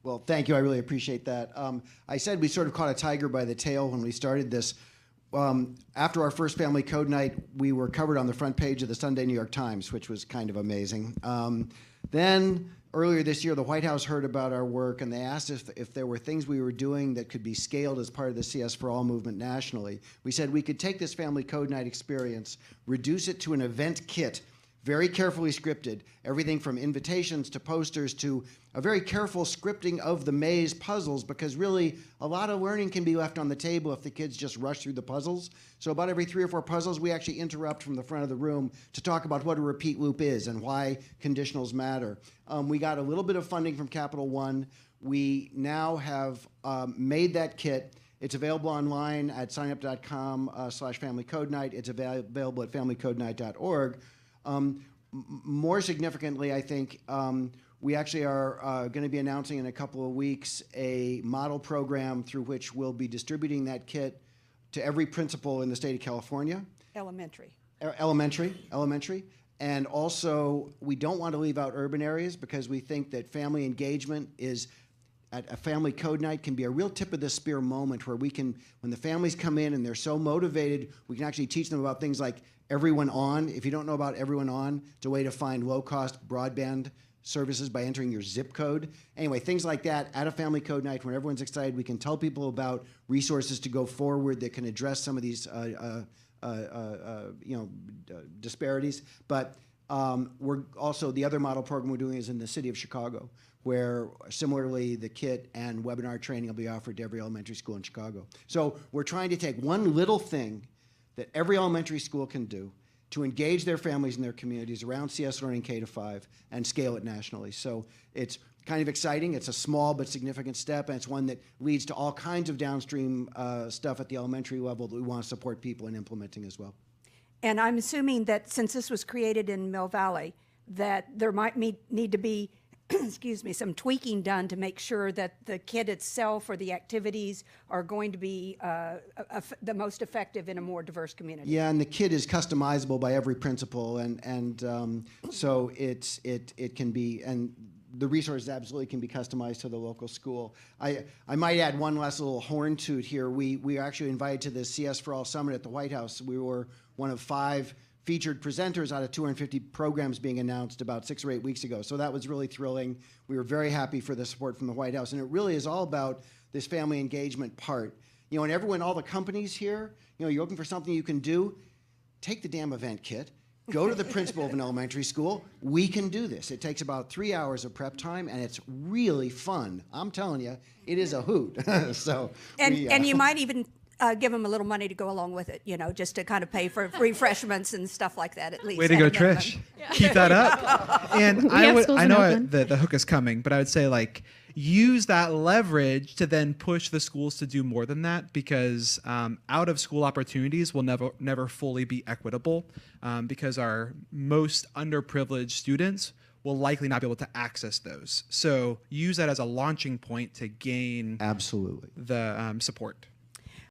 Well, thank you. I really appreciate that. I said we sort of caught a tiger by the tail when we started this. After our first family code night, we were covered on the front page of the Sunday New York Times, which was kind of amazing. Then earlier this year, the White House heard about our work, and they asked if there were things we were doing that could be scaled as part of the CS for All movement nationally. We said we could take this family code night experience, reduce it to an event kit, very carefully scripted, everything from invitations to posters to a very careful scripting of the maze puzzles, because really a lot of learning can be left on the table if the kids just rush through the puzzles. So about every 3 or 4 puzzles, we actually interrupt from the front of the room to talk about what a repeat loop is and why conditionals matter. We got a little bit of funding from Capital One. We now have made that kit. It's available online at signup.com/familycodenight. It's available at familycodenight.org. More significantly, I think, we actually are going to be announcing in a couple of weeks a model program through which we'll be distributing that kit to every principal in the state of California. Elementary. Elementary. And also, we don't want to leave out urban areas because we think that family engagement is at a family code night can be a real tip of the spear moment where we can, when the families come in and they're so motivated, we can actually teach them about things like Everyone On. If you don't know about Everyone On, it's a way to find low-cost broadband services by entering your zip code. Anyway, things like that at a family code night when everyone's excited, we can tell people about resources to go forward that can address some of these disparities. But we're also, the other model program we're doing is in the city of Chicago, where similarly the kit and webinar training will be offered to every elementary school in Chicago. So we're trying to take one little thing that every elementary school can do to engage their families and their communities around CS Learning K-5 and scale it nationally. So it's kind of exciting. It's a small but significant step, and it's one that leads to all kinds of downstream stuff at the elementary level that we want to support people in implementing as well. And I'm assuming that since this was created in Mill Valley, that there might need to be excuse me, some tweaking done to make sure that the kit itself or the activities are going to be the most effective in a more diverse community. Yeah, and the kit is customizable by every principal, and so it can be, and the resources absolutely can be customized to the local school. I might add one last little horn toot here. We are actually invited to the CS for All Summit at the White House. We were one of 5 featured presenters out of 250 programs being announced about 6 or 8 weeks ago. So that was really thrilling. We were very happy for the support from the White House. And it really is all about this family engagement part. You know, and everyone, all the companies here, you know, you're looking for something you can do, take the damn event kit, go to the principal of an elementary school. We can do this. It takes about 3 hours of prep time, and it's really fun. I'm telling you, it is a hoot. And you might even give them a little money to go along with it, you know, just to kind of pay for refreshments and stuff like that at least. Way to go, Trish. Yeah. Keep that up. And I know the hook is coming, but I would say, like, use that leverage to then push the schools to do more than that, because out of school opportunities will never fully be equitable, because our most underprivileged students will likely not be able to access those. So use that as a launching point to gain absolutely the support.